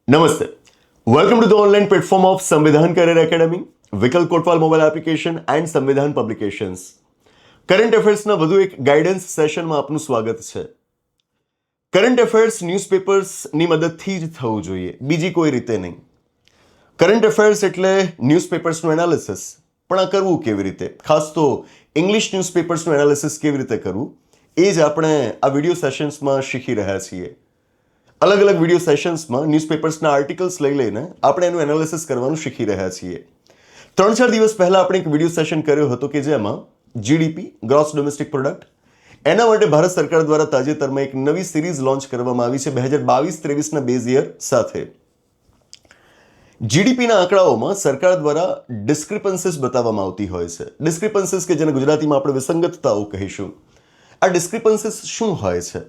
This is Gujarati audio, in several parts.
Namaste. Welcome to the online platform of Samvidhan Career Academy, વિકલ્પ કોટવાલ મોબાઈલ એપ્લિકેશન એન્ડ સંવિધાન પબ્લિકેશન્સ. કરંટ અફેર્સના વધુ એક ગાઈડન્સ સેશનમાં આપનું સ્વાગત છે. કરંટ અફેર્સ ન્યૂઝપેપર્સની મદદથી જ થવું જોઈએ, બીજી કોઈ રીતે નહીં. કરંટ અફેર્સ એટલે ન્યૂઝપેપર્સનું એનાલિસિસ, પણ આ કરવું કેવી રીતે, ખાસ તો ઇંગ્લિશ ન્યૂઝપેપર્સનું એનાલિસિસ કેવી રીતે કરવું, એ જ આપણે આ વિડીયો સેશન્સમાં શીખી રહ્યા છીએ. અલગ અલગ વિડીયો સેશન્સમાં ન્યૂઝપેપર્સના આર્ટિકલ્સ લઈ લઈને આપણે એનું એનાલિસિસ કરવાનું શીખી રહ્યા છીએ. 3-4 દિવસ પહેલાં આપણે એક વિડીયો સેશન કર્યો હતો કે જેમાં જીડીપી, ગ્રોસ ડોમેસ્ટિક પ્રોડક્ટ, એના માટે ભારત સરકાર દ્વારા તાજેતરમાં એક નવી સિરીઝ લોન્ચ કરવામાં આવી છે 2022-23ના બેઝ યર સાથે. જીડીપીના આંકડાઓમાં સરકાર દ્વારા ડિસ્ક્રિપન્સીસ બતાવવામાં આવતી હોય છે. ડિસ્ક્રિપન્સીસ કે જેને ગુજરાતીમાં આપણે વિસંગતતાઓ કહીશું. આ ડિસ્ક્રિપન્સીસ શું હોય છે?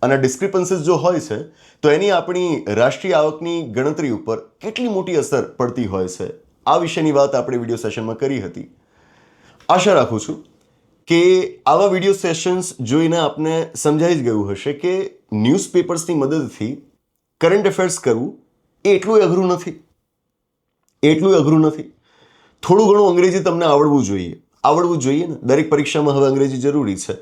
અને ડિસ્ક્રિપન્સીસ જો હોય છે તો એની આપણી રાષ્ટ્રીય આવકની ગણતરી ઉપર કેટલી મોટી અસર પડતી હોય છે, આ વિશેની વાત આપણે વિડીયો સેશનમાં કરી હતી. આશા રાખું છું કે આવા વિડીયો સેશન્સ જોઈને આપને સમજાઈ જ ગયું હશે કે ન્યૂઝપેપર્સની મદદથી કરંટ અફેર્સ કરવું એ એટલું અઘરું નથી. થોડું ઘણું અંગ્રેજી તમને આવડવું જોઈએ ને. દરેક પરીક્ષામાં હવે અંગ્રેજી જરૂરી છે.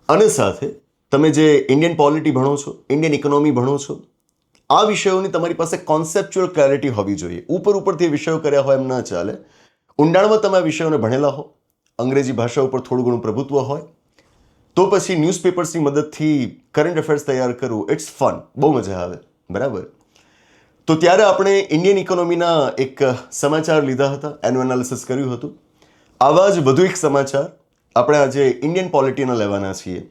અને સાથે તમે જે ઇન્ડિયન પોલિટી ભણો છો, ઇન્ડિયન ઇકોનોમી ભણો છો, આ વિષયોની તમારી પાસે કોન્સેપ્ચ્યુઅલ ક્લેરિટી હોવી જોઈએ. ઉપરથી વિષયો કર્યા હોય એમ ના ચાલે. ઊંડાણમાં તમે આ વિષયોને ભણેલા હો, અંગ્રેજી ભાષા ઉપર થોડું ઘણું પ્રભુત્વ હોય, તો પછી ન્યૂઝપેપર્સની મદદથી કરંટ અફેર્સ તૈયાર કરવું ઇટ્સ ફન, બહુ મજા આવે. બરાબર. તો ત્યારે આપણે ઇન્ડિયન ઇકોનોમીના એક સમાચાર લીધા હતા, એનું એનાલિસિસ કર્યું હતું. આવા જ વધુ એક સમાચાર આપણે આજે ઇન્ડિયન પોલિટીના લેવાના છીએ.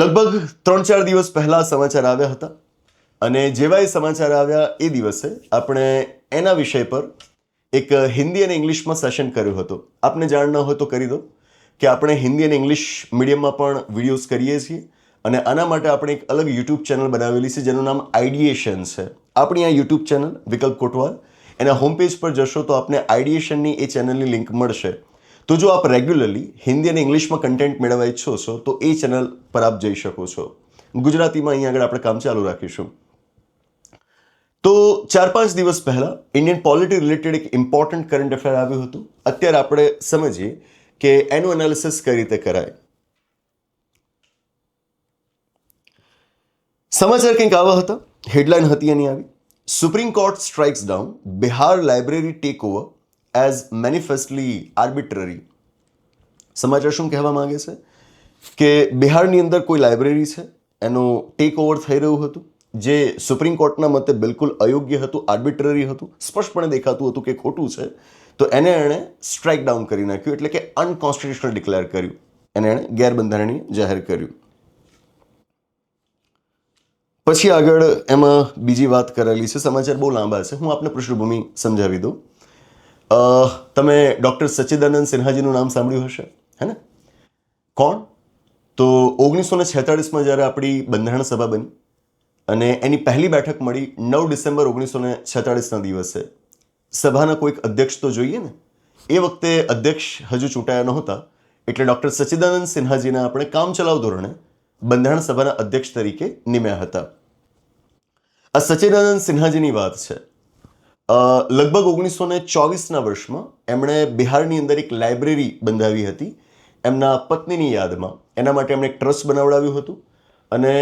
લગભગ 3-4 દિવસ પહેલા સમાચાર આવ્યા હતા અને જેવા એ સમાચાર આવ્યા એ દિવસે આપણે એના વિષય પર એક હિન્દી અને ઇંગ્લિશમાં સેશન કર્યું હતું. આપને જાણ ન હોય તો કરી દો કે આપણે હિન્દી અને ઇંગ્લિશ મીડિયમમાં પણ વિડીયોઝ કરીએ છીએ અને આના માટે આપણે એક અલગ યુટ્યુબ ચેનલ બનાવેલી છે જેનું નામ આઈડિએશન છે. આપણી આ યુટ્યુબ ચેનલ વિકલ્પ કોટવાલ, એના હોમ પેજ પર જશો તો આપને આઈડિએશનની એ ચેનલની લિંક મળશે. તો જો આપ રેગ્યુલરલી હિન્દી અને ઇંગ્લિશમાં કન્ટેન્ટ મેળવવા ઈચ્છો છો તો એ ચેનલ પર આપ જઈ શકો છો. ગુજરાતીમાં અહીંયા આગળ આપણે કામ ચાલુ રાખીશું. તો 4-5 દિવસ પહેલા ઇન્ડિયન પોલિટી રિલેટેડ એક ઇમ્પોર્ટન્ટ કરંટ અફેર આવ્યું હતું. અત્યારે આપણે સમજીએ કે એનું એનાલિસિસ કઈ રીતે કરાય. સમાચાર કંઈક આવા હતા, હેડલાઇન હતી એની આવી: Supreme Court strikes down Bihar library take over as manifestly arbitrary. સમાચાર શું કહેવા માંગે છે કે બિહારની અંદર કોઈ લાઇબ્રેરી છે, એનું ટેક ઓવર થઈ રહ્યું હતું, જે સુપ્રીમ કોર્ટના મતે બિલકુલ અયોગ્ય હતું, આર્બિટ્રરી હતું, સ્પષ્ટપણે દેખાતું હતું કે ખોટું છે. તો એણે સ્ટ્રાઇક ડાઉન કરી નાખ્યું, એટલે કે અનકોન્સ્ટિટ્યુશનલ ડિક્લેર કર્યું, એણે ગેરબંધારણીય જાહેર કર્યું. પછી આગળ એમાં બીજી વાત કરેલી છે. સમાચાર બહુ લાંબા છે, હું આપને પૃષ્ઠભૂમિ સમજાવી દઉં. તમે ડૉક્ટર સચ્ચિદાનંદ સિન્હાજીનું નામ સાંભળ્યું હશે, હે ને? કોણ? તો 1946માં જ્યારે આપણી બંધારણ સભા બની અને એની પહેલી બેઠક મળી 9 ડિસેમ્બર 1946ના દિવસે. સભાના કોઈક અધ્યક્ષ તો જોઈએ ને. એ વખતે અધ્યક્ષ હજુ ચૂંટાયા નહોતા, એટલે ડૉક્ટર સચ્ચિદાનંદ સિન્હાજીને આપણે કામચલાઉ ધોરણે બંધારણ સભાના અધ્યક્ષ તરીકે નિમ્યા હતા. આ સચ્ચિદાનંદ સિન્હાજીની વાત છે. લગભગ 1924ના વર્ષમાં એમણે બિહારની અંદર એક લાઇબ્રેરી બંધાવી હતી એમના પત્નીની યાદમાં. એના માટે એમણે એક ટ્રસ્ટ બનાવડાવ્યું હતું અને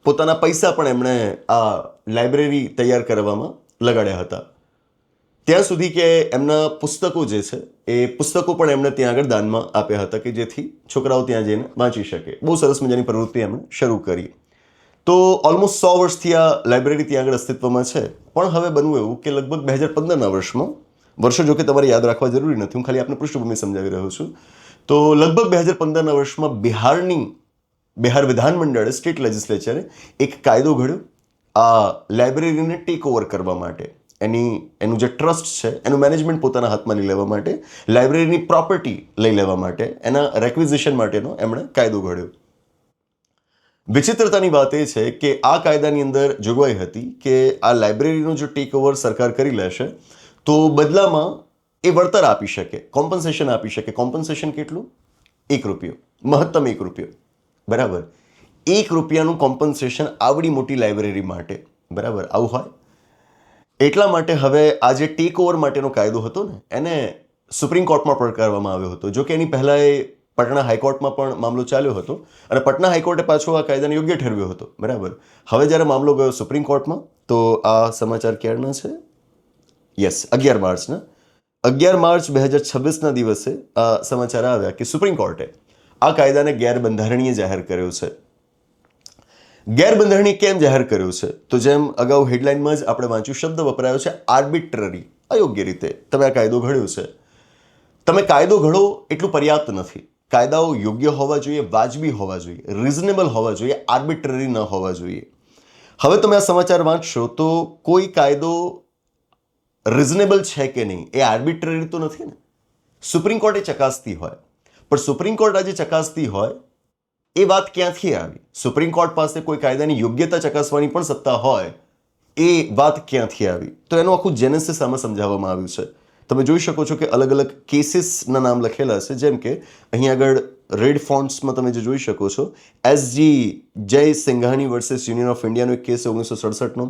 પોતાના પૈસા પણ એમણે આ લાઇબ્રેરી તૈયાર કરવામાં લગાડ્યા હતા. ત્યાં સુધી કે એમના પુસ્તકો જે છે એ પુસ્તકો પણ એમણે ત્યાં આગળ દાનમાં આપ્યા હતા કે જેથી છોકરાઓ ત્યાં જઈને વાંચી શકે. બહુ સરસ મજાની પ્રવૃત્તિ એમણે શરૂ કરી. તો ઓલમોસ્ટ 100 વર્ષથી આ લાઇબ્રેરી ત્યાં આગળ અસ્તિત્વમાં છે. પણ હવે બનવું એવું કે લગભગ 2015ના વર્ષમાં, વર્ષો જો કે તમારે યાદ રાખવા જરૂરી નથી, હું ખાલી આપને પૃષ્ઠભૂમિ સમજાવી રહ્યો છું. તો લગભગ 2015ના વર્ષમાં બિહાર વિધાનમંડળે, સ્ટેટ લેજિસ્લેચરે એક કાયદો ઘડ્યો આ લાઇબ્રેરીને ટેક ઓવર કરવા માટે. એનું જે ટ્રસ્ટ છે એનું મેનેજમેન્ટ પોતાના હાથમાં લઈ લેવા માટે, લાઇબ્રેરીની પ્રોપર્ટી લઈ લેવા માટે, એના રેક્વિઝિશન માટેનો એમણે કાયદો ઘડ્યો. વિચિત્રતાની વાત એ છે કે આ કાયદાની અંદર જોગવાઈ હતી કે આ લાઇબ્રેરીનો જો ટેક ઓવર સરકાર કરી લેશે તો બદલામાં એ વળતર આપી શકે, કોમ્પન્સેશન આપી શકે. કોમ્પન્સેશન કેટલું? ₹1, મહત્તમ ₹1. બરાબર. ₹1 કોમ્પન્સેશન આવડી મોટી લાઇબ્રેરી માટે. બરાબર, આવું હોય. એટલા માટે હવે આ જે ટેક ઓવર માટેનો કાયદો હતો ને એને સુપ્રીમ કોર્ટમાં પડકારવામાં આવ્યો હતો. જો કે એની પહેલાં એ પટણા હાઈકોર્ટમાં પણ મામલો ચાલ્યો હતો અને પટણા હાઈકોર્ટે પાછો આ કાયદાને યોગ્ય ઠેરવ્યો હતો. બરાબર, હવે જ્યારે મામલો ગયો સુપ્રીમ કોર્ટમાં તો આ સમાચાર ક્યારના છે? યસ, 11 માર્ચના. 11 માર્ચ 2026ના દિવસે આ સમાચાર આવ્યા કે સુપ્રીમ કોર્ટે આ કાયદાને ગેરબંધારણીય જાહેર કર્યો છે. ગેરબંધારણીય કેમ જાહેર કર્યું છે? તો જેમ અગાઉ હેડલાઇનમાં જ આપણે વાંચ્યું, શબ્દ વપરાયો છે આર્બિટ્રરી. અયોગ્ય રીતે તમે આ કાયદો ઘડ્યો છે. તમે કાયદો ઘડો એટલું પર્યાપ્ત નથી. કાયદાઓ યોગ્ય હોવા જોઈએ, વાજબી હોવા જોઈએ, રિઝનેબલ હોવા જોઈએ, આર્બિટ્રરી ન હોવા જોઈએ. હવે તમે આ સમાચાર વાંચશો તો કોઈ કાયદો રિઝનેબલ છે કે નહીં એ આર્બિટ્રરી તો નથી ને. સુપ્રીમ કોર્ટે ચકાસતી હોય, પણ સુપ્રીમ કોર્ટ આજે ચકાસતી હોય એ વાત ક્યાંથી આવી? સુપ્રીમ કોર્ટ પાસે કોઈ કાયદાની યોગ્યતા ચકાસવાની પણ સત્તા હોય એ વાત ક્યાંથી આવી? તો એનું આખું જેનેસિસ આમાં સમજાવવામાં આવ્યું છે. તમે જોઈ શકો છો કે અલગ અલગ કેસીસના નામ લખેલા છે. જેમ કે અહીં આગળ રેડ ફોન્ટ્સમાં તમે જે જોઈ શકો છો, SG Jay Singhani versus union of ઇન્ડિયાનો એક કેસ છે 1967નો.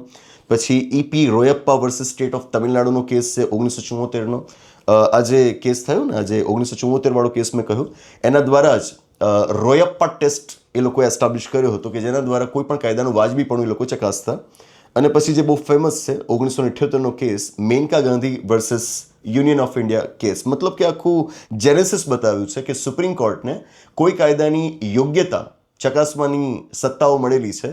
પછી EP Royappa versus state of તમિલનાડુનો કેસ છે 1974નો. આ જે કેસ થયો ને, આજે 1974 વાળો કેસ મેં કહ્યું, એના દ્વારા જ રોયપ્પા ટેસ્ટ એ લોકોએ એસ્ટાબ્લિશ કર્યો હતો કે જેના દ્વારા કોઈ પણ કાયદાનું વાજબીપણું એ લોકો ચકાસતા. અને પછી જે બહુ ફેમસ છે 1978નો case, Maneka Gandhi versus union of India case. મતલબ કે આખું જેનેસિસ બતાવ્યું છે કે સુપ્રીમ કોર્ટને કોઈ કાયદાની યોગ્યતા ચકાસવાની સત્તાઓ મળેલી છે,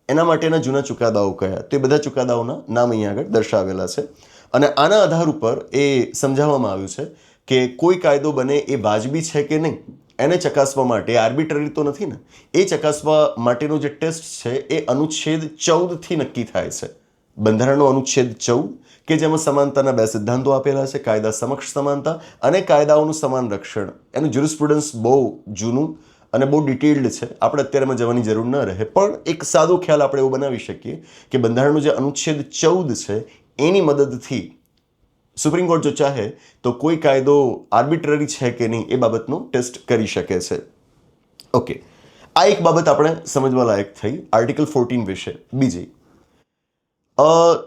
એના માટેના જૂના ચુકાદાઓ કયા, તો એ બધા ચુકાદાઓના નામ અહીંયા આગળ દર્શાવેલા છે. અને આના આધાર ઉપર એ સમજાવવામાં આવ્યું છે કે કોઈ કાયદો બને એ વાજબી છે કે નહીં એને ચકાસવા માટે, આર્બિટ્રરી તો નથી ને, એ ચકાસવા માટેનો જે ટેસ્ટ છે એ અનુચ્છેદ 14થી નક્કી થાય છે. બંધારણનો અનુચ્છેદ 14 કે જેમાં સમાનતાના બે સિદ્ધાંતો આપેલા છે, કાયદા સમક્ષ સમાનતા અને કાયદાઓનું સમાન રક્ષણ. એનું જ્યુરિસ્પ્રુડન્સ બહુ જૂનું અને બહુ ડિટેલ્ડ છે, આપણે અત્યારે એમાં જવાની જરૂર ન રહે. પણ એક સાદો ખ્યાલ આપણે એવો બનાવી શકીએ કે બંધારણનો જે અનુચ્છેદ 14 છે એની મદદથી સુપ્રીમ કોર્ટ જો ચાહે તો કોઈ કાયદો આર્બિટ્રરી છે કે નહીં એ બાબતનો ટેસ્ટ કરી શકે છે. ઓકે, આ એક બાબત આપણે સમજવા લાયક થઈ આર્ટિકલ 14 વિશે. બીજી,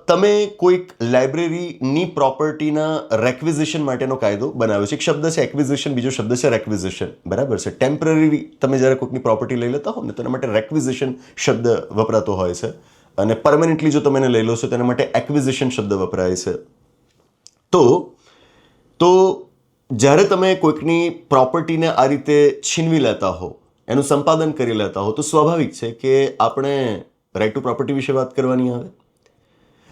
તમે કોઈક લાઇબ્રેરીની પ્રોપર્ટીના રેક્વિઝિશન માટેનો કાયદો બનાવ્યો છે. એક શબ્દ છે એક્વિઝિશન, બીજો શબ્દ છે રેક્વિઝિશન. બરાબર છે. ટેમ્પરરી તમે જ્યારે કોઈકની પ્રોપર્ટી લઈ લેતા હો ને તો એના માટે રેક્વિઝિશન શબ્દ વપરાતો હોય છે, અને પરમેનન્ટલી જો તમે એને લઈ લો છો તેના માટે એક્વિઝિશન શબ્દ વપરાય છે. તો જ્યારે તમે કોઈકની પ્રોપર્ટીને આ રીતે છીનવી લેતા હો, એનું સંપાદન કરી લેતા હો, તો સ્વાભાવિક છે કે આપણે રાઇટ ટુ પ્રોપર્ટી વિશે વાત કરવાની આવે.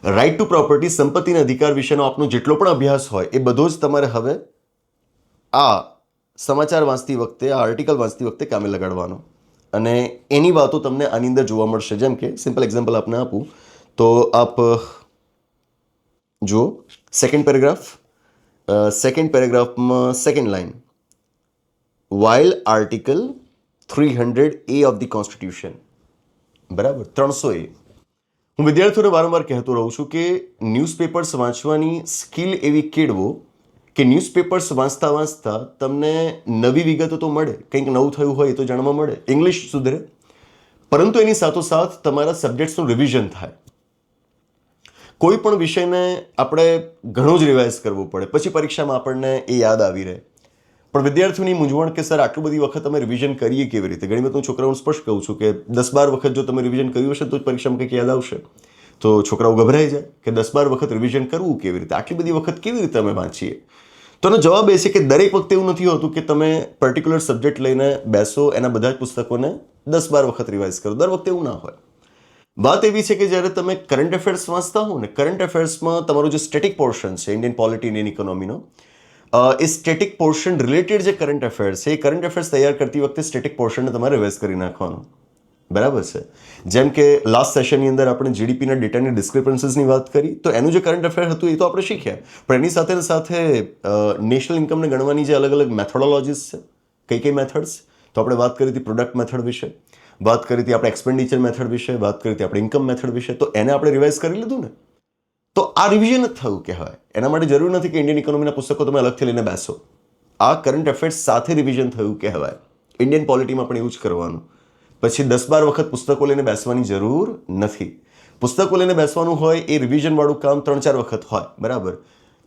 રાઇટ ટુ પ્રોપર્ટી, સંપત્તિના અધિકાર વિશેનો આપનો જેટલો પણ અભ્યાસ હોય એ બધો જ તમારે હવે આ સમાચાર વાંચતી વખતે, આ આર્ટિકલ વાંચતી વખતે કામે લગાડવાનો. અને એની વાતો તમને આની અંદર જોવા મળશે. જેમ કે સિમ્પલ એક્ઝામ્પલ આપને આપું તો આપ જુઓ સેકન્ડ પેરેગ્રાફમાં second line, while article 300A of the constitution. બરાબર, 300A. હું વિદ્યાર્થીઓને વારંવાર કહેતો રહું છું કે ન્યૂઝપેપર્સ વાંચવાની સ્કિલ એવી કેળવો કે ન્યૂઝપેપર્સ વાંચતા વાંચતા તમને નવી વિગતો તો મળે, કંઈક નવું થયું હોય એ તો જાણવા મળે, ઇંગ્લિશ સુધરે, પરંતુ એની સાથોસાથ તમારા સબ્જેક્ટ્સનું રિવિઝન થાય. કોઈ પણ વિષયને આપણે ઘણો જ રિવાઇઝ કરવો પડે, પછી પરીક્ષામાં આપણને એ યાદ આવી રહે. પણ વિદ્યાર્થીઓની મૂંઝવણ કે સર આટલું બધી વખત અમે રિવિઝન કરીએ કેવી રીતે? ઘણી વખત હું છોકરાઓને સ્પષ્ટ કહું છું કે 10-12 વખત જો તમે રિવિઝન કર્યું હશે તો જ પરીક્ષામાં કંઈક યાદ આવશે. તો છોકરાઓ ગભરાઈ જાય કે 10-12 વખત રિવિઝન કરવું કેવી રીતે, આટલી બધી વખત કેવી રીતે અમે વાંચીએ? તો એનો જવાબ એ છે કે દરેક વખતે એવું નથી હોતું કે તમે પર્ટિક્યુલર સબ્જેક્ટ લઈને બેસો, એના બધા જ પુસ્તકોને 10-12 વખત રિવાઇઝ કરો. દર વખતે એવું ના હોય. વાત એવી છે કે જ્યારે તમે કરંટ અફેર્સ વાંચતા હો ને, કરંટ અફેર્સમાં તમારું જે સ્ટેટિક પોર્શન છે ઇન્ડિયન પોલિટી ઇન્ડિયન ઇકોનોમીનો, એ સ્ટેટિક પોર્શન રિલેટેડ જે કરંટ અફેર્સ છે એ કરંટ અફેર્સ તૈયાર કરતી વખતે સ્ટેટિક પોર્શનને તમારે રિવાઇઝ કરી નાખવાનું. બરાબર છે. જેમ કે લાસ્ટ સેશનની અંદર આપણે જીડીપીના ડેટાની ડિસ્ક્રિપન્સીસની વાત કરી, તો એનું જે કરંટ અફેર હતું એ તો આપણે શીખ્યા, પણ એની સાથે સાથે નેશનલ ઇન્કમને ગણવાની જે અલગ અલગ મેથોડોલોજીસ છે, કઈ મેથડ્સ, તો આપણે વાત કરી હતી પ્રોડક્ટ મેથડ વિશે, વાત કરી હતી આપણે એક્સપેન્ડિચર મેથડ વિશે, વાત કરી હતી આપણે ઇન્કમ મેથડ વિશે. તો એને આપણે રિવાઇઝ કરી લીધું ને, તો આ રિવિઝન જ થયું કહેવાય. એના માટે જરૂર નથી કે ઇન્ડિયન ઇકોનોમીના પુસ્તકો તમે અલગથી લઈને બેસો. આ કરંટ અફેર્સ સાથે રિવિઝન થયું કહેવાય. ઇન્ડિયન પોલિટીમાં પણ એવું જ કરવાનું. પછી 10-12 વખત પુસ્તકો લઈને બેસવાની જરૂર નથી. પુસ્તકો લઈને બેસવાનું હોય એ રિવિઝનવાળું કામ 3-4 વખત હોય, બરાબર,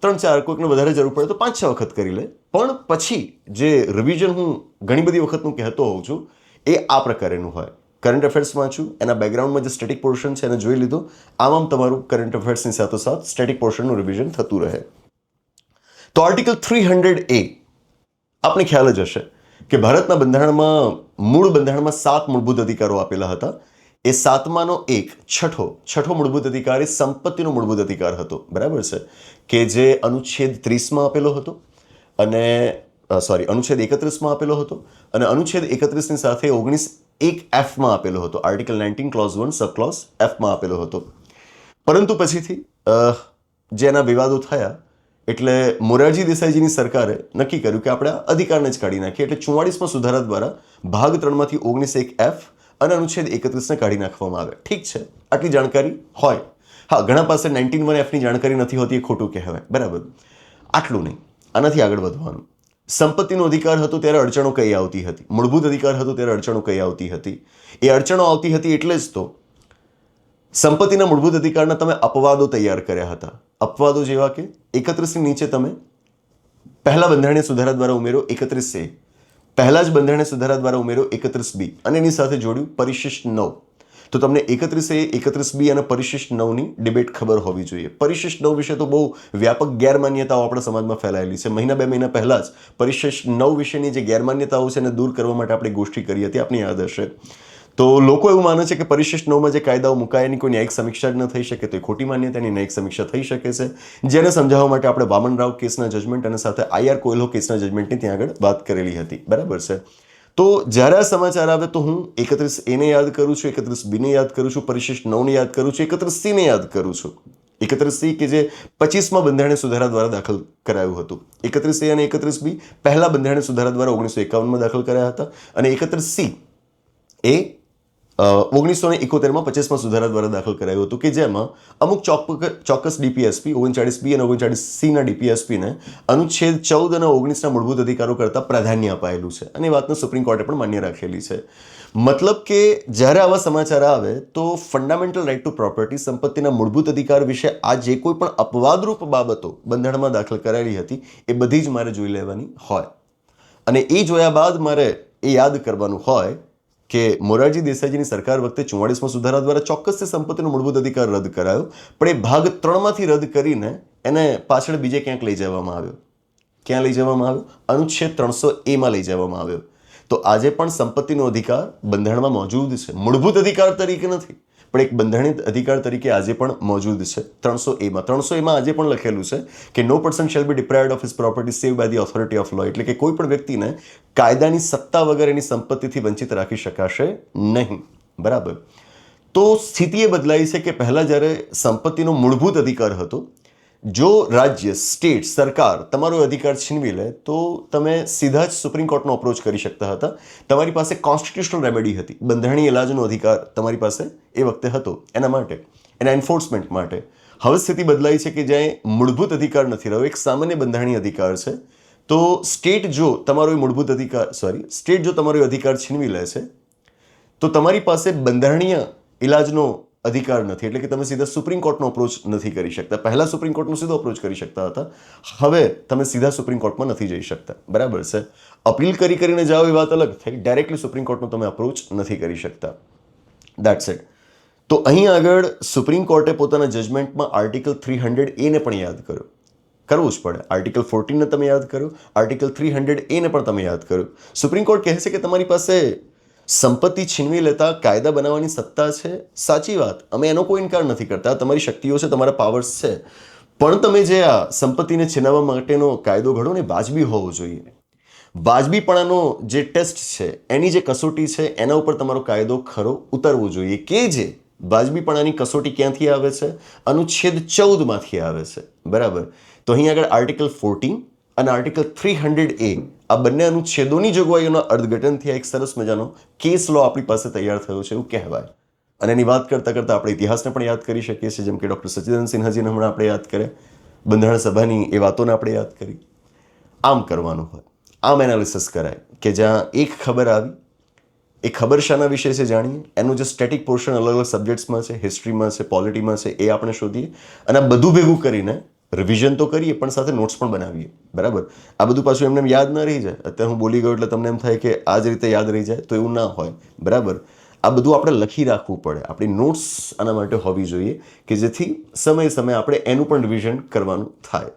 3-4, કોઈકને વધારે જરૂર પડે તો 5-6 વખત કરી લે, પણ પછી જે રિવિઝન હું ઘણી બધી વખતનું કહેતો હોઉં છું એ આ પ્રકારેનું હોય. કરંટ અફેર્સ વાંચું, એના બેકગ્રાઉન્ડમાં જે સ્ટેટિક પોર્શન છે એને જોઈ લીધું, આમ તમારું કરંટ અફેર્સની સાથોસાથ સ્ટેટિક પોર્શનનું રિવિઝન થતું રહે. તો આર્ટિકલ 300A આપને ખ્યાલ જ હશે કે ભારતના બંધારણમાં મૂળ બંધારણમાં 7 મૂળભૂત અધિકારો આપેલા હતા. એ 7માનો એક છઠ્ઠો મૂળભૂત અધિકાર એ સંપત્તિનો મૂળભૂત અધિકાર હતો, બરાબર છે, કે જે અનુચ્છેદ 30માં આપેલો હતો અને અનુચ્છેદ 31માં આપેલો હતો અને અનુચ્છેદ 31ની સાથે 19(1)Fમાં આપેલો હતો. આર્ટિકલ 19 ક્લોઝ 1 સબ ક્લોઝ Fમાં આપેલો હતો. પરંતુ પછીથી જેના વિવાદો થયા એટલે મોરારજી દેસાઈજીની સરકારે નક્કી કર્યું કે આપણે આ અધિકારને જ કાઢી નાખીએ, એટલે 44માં સુધારા દ્વારા ભાગ 3માંથી 19(1)F અને અનુચ્છેદ 31ને કાઢી નાખવામાં આવે. ઠીક છે, આટલી જાણકારી હોય. હા, ઘણા પાસે 19(1)Fની જાણકારી નથી હોતી, એ ખોટું કહેવાય, બરાબર. આટલું નહીં, આનાથી આગળ વધવાનું. સંપત્તિનો અધિકાર હતો ત્યારે અડચણો કઈ આવતી હતી, મૂળભૂત અધિકાર હતો ત્યારે અડચણો કઈ આવતી હતી. એ અડચણો આવતી હતી એટલે જ તો સંપત્તિના મૂળભૂત અધિકારના તમે અપવાદો તૈયાર કર્યા હતા. અપવાદો જેવા કે 31ની નીચે તમે પહેલા બંધારણીય સુધારા દ્વારા ઉમેરો 31A, પહેલા જ બંધારણીય સુધારા દ્વારા ઉમેરો 31B અને એની સાથે જોડ્યું પરિશિષ્ટ 9. તો તમને 31A, 31B અને પરિશિષ્ટ 9ની ડિબેટ ખબર હોવી જોઈએ. પરિશિષ્ટ 9 વિશે તો બહુ વ્યાપક ગેરમાન્યતાઓ આપણા સમાજમાં ફેલાયેલી છે. 1-2 મહિના પહેલા જ પરિશિષ્ટ 9 વિશેની જે ગેરમાન્યતાઓ છે એને દૂર કરવા માટે આપણે ગોષ્ઠી કરી હતી, આપને યાદ હશે. તો લોકો એવું માને છે કે પરિશિષ્ટ 9માં જે કાયદાઓ મુકાય એની કોઈ ન્યાયિક સમીક્ષા જ ન થઈ શકે, તો એ ખોટી માન્યતાની ન્યાયિક સમીક્ષા થઈ શકે છે. જેને સમજાવવા માટે આપણે વામન રાવ કેસના જજમેન્ટ અને સાથે IR કોયલો કેસના જજમેન્ટની ત્યાં આગળ વાત કરેલી હતી, બરાબર છે. તો જ્યારે આ સમાચાર આવે તો હું 31A ને યાદ કરું છું, 31B ને યાદ કરું છું, પરિશિષ્ટ 9 ને યાદ કરું છું, 31C ને યાદ કરું છું. 31C કે જે 25માં બંધારણીય સુધારા દ્વારા દાખલ કરાયું હતું. 31A અને 31B પહેલા બંધારણીય સુધારા દ્વારા 1951માં દાખલ કરાયા હતા અને 31C એ 1971માં 25માં સુધારા દ્વારા દાખલ કરાયું હતું, કે જેમાં અમુક ચોક્કસ DPSP 39B અને 39Cના DPSPને અનુચ્છેદ 14 અને 19ના મૂળભૂત અધિકારો કરતાં પ્રાધાન્ય અપાયેલું છે અને એ વાતને સુપ્રીમ કોર્ટે પણ માન્ય રાખેલી છે. મતલબ કે જ્યારે આવા સમાચાર આવે તો ફંડામેન્ટલ રાઇટ ટુ પ્રોપર્ટી, સંપત્તિના મૂળભૂત અધિકાર વિશે આ જે કોઈ પણ અપવાદરૂપ બાબતો બંધારણમાં દાખલ કરાયેલી હતી એ બધી જ મારે જોઈ લેવાની હોય અને એ જોયા બાદ મારે એ યાદ કરવાનું હોય કે મોરારજી દેસાઈજીની સરકાર વખતે 44માં સુધારા દ્વારા ચોક્કસથી સંપત્તિનો મૂળભૂત અધિકાર રદ કરાયો, પણ એ ભાગ 3માંથી રદ કરીને એને પાછળ બીજે ક્યાંક લઈ જવામાં આવ્યો. ક્યાં લઈ જવામાં આવ્યો? અનુચ્છેદ 300A માં લઈ જવામાં આવ્યો. તો આજે પણ સંપત્તિનો અધિકાર બંધારણમાં મોજૂદ છે, મૂળભૂત અધિકાર તરીકે નથી પણ એક બંધારણીય અધિકાર તરીકે આજે પણ મોજૂદ છે 300A માં. 300A માં આજે પણ લખેલું છે કે no person shall be deprived of his property save by the authority of law, એટલે કે કોઈ પણ વ્યક્તિને કાયદાની સત્તા વગર એની સંપત્તિથી વંચિત રાખી શકાશે નહીં, બરાબર. તો સ્થિતિ એ બદલાઈ છે કે પહેલા જ્યારે સંપત્તિનો મૂળભૂત અધિકાર હતો, જો રાજ્ય, સ્ટેટ, સરકાર તમારો અધિકાર છીનવી લે તો તમે સીધા જ સુપ્રીમ કોર્ટનો અપ્રોચ કરી શકતા હતા. તમારી પાસે કોન્સ્ટિટ્યુશનલ રેમેડી હતી, બંધારણીય ઇલાજનો અધિકાર તમારી પાસે એ વખતે હતો એના માટે, એના એન્ફોર્સમેન્ટ માટે. હવે સ્થિતિ બદલાઈ છે કે જ્યાં મૂળભૂત અધિકાર નથી રહ્યો, એક સામાન્ય બંધારણીય અધિકાર છે. તો સ્ટેટ જો તમારો અધિકાર છીનવી લે છે તો તમારી પાસે બંધારણીય ઇલાજનો અધિકાર નથી, એટલે કે તમે સીધા સુપ્રીમ કોર્ટનો અપ્રોચ નથી કરી શકતા. પહેલા સુપ્રીમ કોર્ટનો સીધો અપ્રોચ કરી શકતા હતા, હવે તમે સીધા સુપ્રીમ કોર્ટમાં નથી જઈ શકતા, બરાબર છે. અપીલ કરીને જાઓ એ વાત અલગ થઈ, ડાયરેક્ટલી સુપ્રીમ કોર્ટનો તમે અપ્રોચ નથી કરી શકતા. That's it. તો અહીં આગળ સુપ્રીમ કોર્ટે પોતાના જજમેન્ટમાં આર્ટિકલ 300A ને પણ યાદ કર્યો, કરવું જ પડે. આર્ટિકલ 14ને તમે યાદ કરો, આર્ટિકલ 300A ને પણ તમે યાદ કરો. સુપ્રીમ કોર્ટ કહે છે કે તમારી પાસે સંપત્તિ છીનવી લેતા કાયદા બનાવવાની સત્તા છે, સાચી વાત, અમે એનો કોઈ ઇનકાર નથી કરતા, તમારી શક્તિઓ છે, તમારા પાવર્સ છે, પણ તમે જે આ સંપત્તિને છીનવવા માટેનો કાયદો ઘડો ને વાજબી હોવો જોઈએ. વાજબીપણાનો જે ટેસ્ટ છે, એની જે કસોટી છે, એના ઉપર તમારો કાયદો ખરો ઉતરવો જોઈએ, કે જે વાજબીપણાની કસોટી ક્યાંથી આવે છે? અનુચ્છેદ 14માંથી આવે છે, બરાબર. તો અહીં આગળ આર્ટિકલ 14 અને આર્ટિકલ 300A આ બંને અનુચ્છેદોની જોગવાઈઓના અર્થઘટનથી એક સરસ મજાનો કેસ લો આપણી પાસે તૈયાર થયો છે એવું કહેવાય. અને એની વાત કરતાં કરતાં આપણે ઇતિહાસને પણ યાદ કરી શકીએ છીએ, જેમ કે ડૉક્ટર સચ્ચિદાનંદ સિન્હાજીને હમણાં આપણે યાદ કરીએ, બંધારણ સભાની એ વાતોને આપણે યાદ કરી. આમ કરવાનું હોય, આમ એનાલિસિસ કરાય કે જ્યાં એક ખબર આવી એ ખબર શાના વિશે છે જાણીએ, એનું જે સ્ટેટિક પોર્શન અલગ અલગ સબ્જેક્ટ્સમાં છે, હિસ્ટ્રીમાં છે, પોલિટીમાં છે, એ આપણે શોધીએ અને આ બધું ભેગું કરીને રિવિઝન તો કરીએ પણ સાથે નોટ્સ પણ બનાવીએ. બરાબર? આ બધું પાછું એમને યાદ ના રહી જાય. અત્યારે હું બોલી ગયો એટલે તમને એમ થાય કે આ જ રીતે યાદ રહી જાય, તો એવું ના હોય. બરાબર? આ બધું આપણે લખી રાખવું પડે. આપણી નોટ્સ આના માટે હોવી જોઈએ કે જેથી સમયે સમયે આપણે એનું પણ રિવિઝન કરવાનું થાય.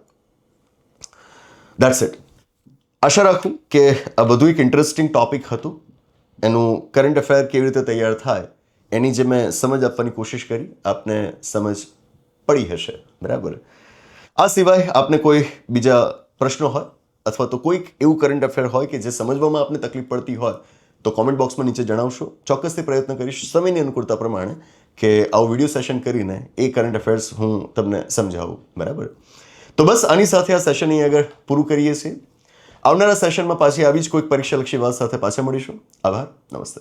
That's it. આશા રાખું કે આ બધું એક ઇન્ટરેસ્ટિંગ ટોપિક હતું. એનું કરંટ અફેર કેવી રીતે તૈયાર થાય એની જે મેં સમજ આપવાની કોશિશ કરી, આપને સમજ પડી હશે. બરાબર? આ સિવાય આપને કોઈ બીજા પ્રશ્નો હોય અથવા તો કોઈક એવું કરંટ અફેર હોય કે જે સમજવામાં આપને તકલીફ પડતી હોય તો કોમેન્ટ બોક્સમાં નીચે જણાવશો. ચોક્કસથી પ્રયત્ન કરીશ સમયની અનુકૂળતા પ્રમાણે કે આવું વિડીયો સેશન કરીને એ કરંટ અફેર્સ હું તમને સમજાવું. બરાબર? તો બસ આની સાથે આ સેશન અહીં આગળ પૂરું કરીએ છીએ. આવનારા સેશનમાં પાછી આવી જ કોઈક પરીક્ષાલક્ષી વાત સાથે પાછા મળીશું. આભાર. નમસ્તે.